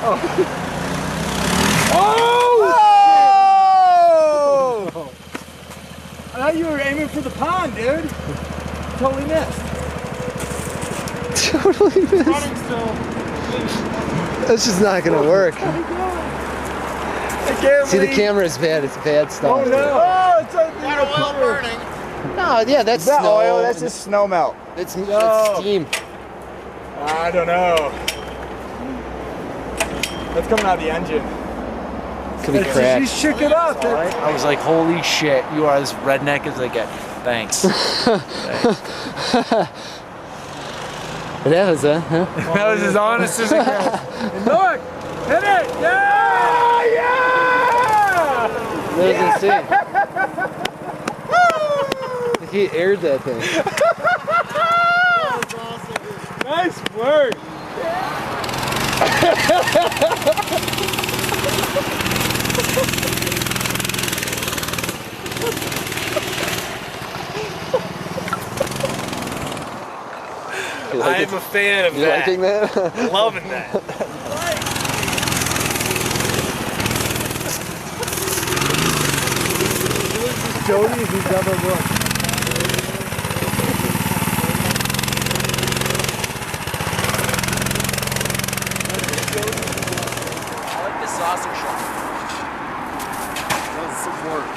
Oh! Oh! I thought you were aiming for the pond, dude. Totally missed. Totally missed. Running still. That's just not gonna work. I can't See, the believe... camera is bad. It's bad stuff. Oh no! Oh, it's like Got oil burning. No, yeah, that's that snow. oil. That's just snow melt. It's No. steam. I don't know. That's coming out of the engine. Could be cracked. You shook it up. I was like, holy shit, you are as redneck as I get. Thanks. Thanks. It happens, huh? That was as honest as it gets. Look! Hit it! Yeah! Yeah! That was insane. He aired that thing. That's awesome. Nice work! I'm a fan of You that. liking that? Loving that. Jody, who's never looked. I like the saucer shot. That's some work.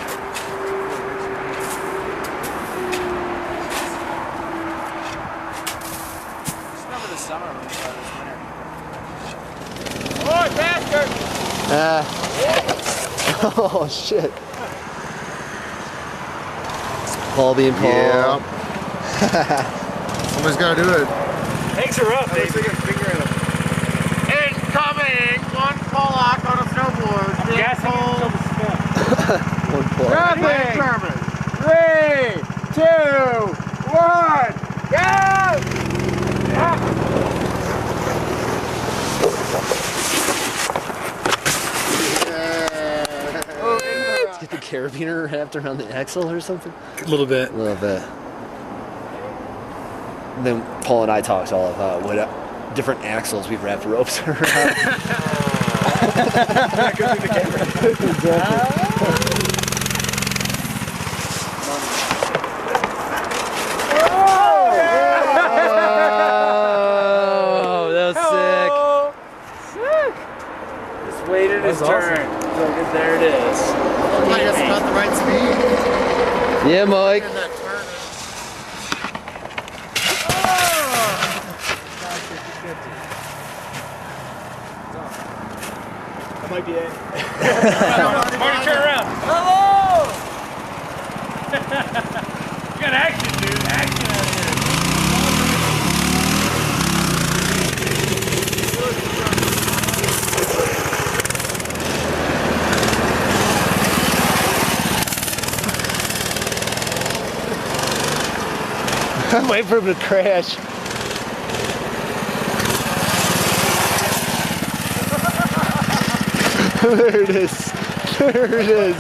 Just remember the summer when we started this winter. Oh, bastard! Oh, shit. Paul being Paul. Yeah. Somebody's got to do it. Thanks are up, baby. Incoming! One Pollock on a snowboard. I'm guessing until the snap. One Paul. Traffic! German. 3, 2, 1, go! Let's get the carabiner wrapped around the axle or something. A little bit. A little bit. And then Paul and I talked all about what different axles we've wrapped ropes around. Go through the camera. Oh, that was sick. Just waited his turn. So there it is. I guess it's not the right speed. Yeah, Mike. In that turn. That might be it. Marty, turn around. Hello! You got action, dude. Action out here. I'm waiting for him to crash. There it is. There it is.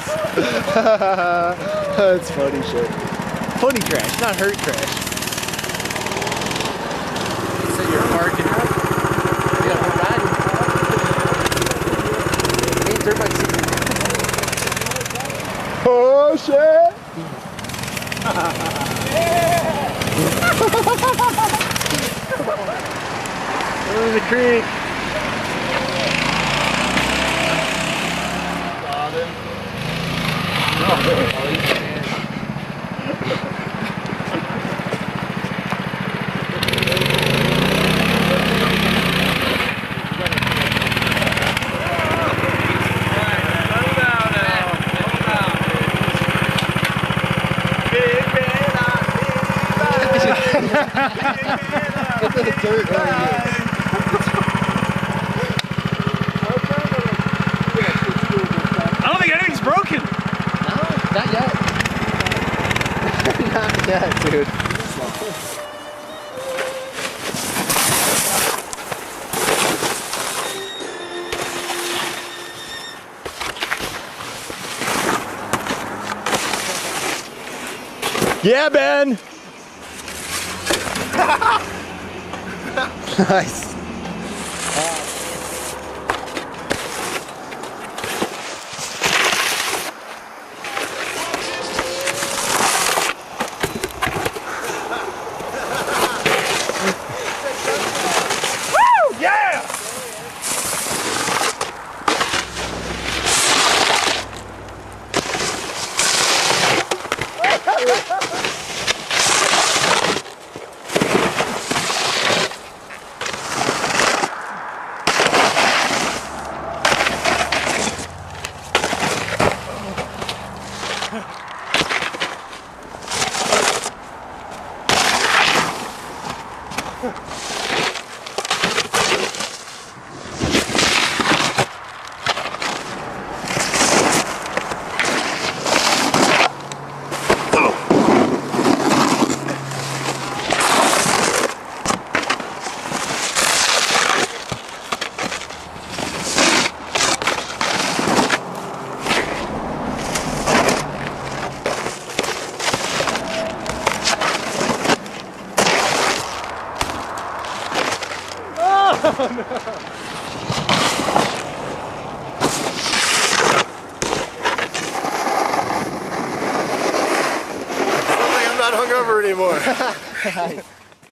That's funny shit. Funny crash, not hurt crash. So you're parking up? Yeah, we're riding. Hey, dirt bike seat. Oh shit! Over the creek. Get the dirt over here. I don't think anything's broken. No, not yet. Not yet, dude. Yeah, Ben! Nice. I'm not hungover anymore.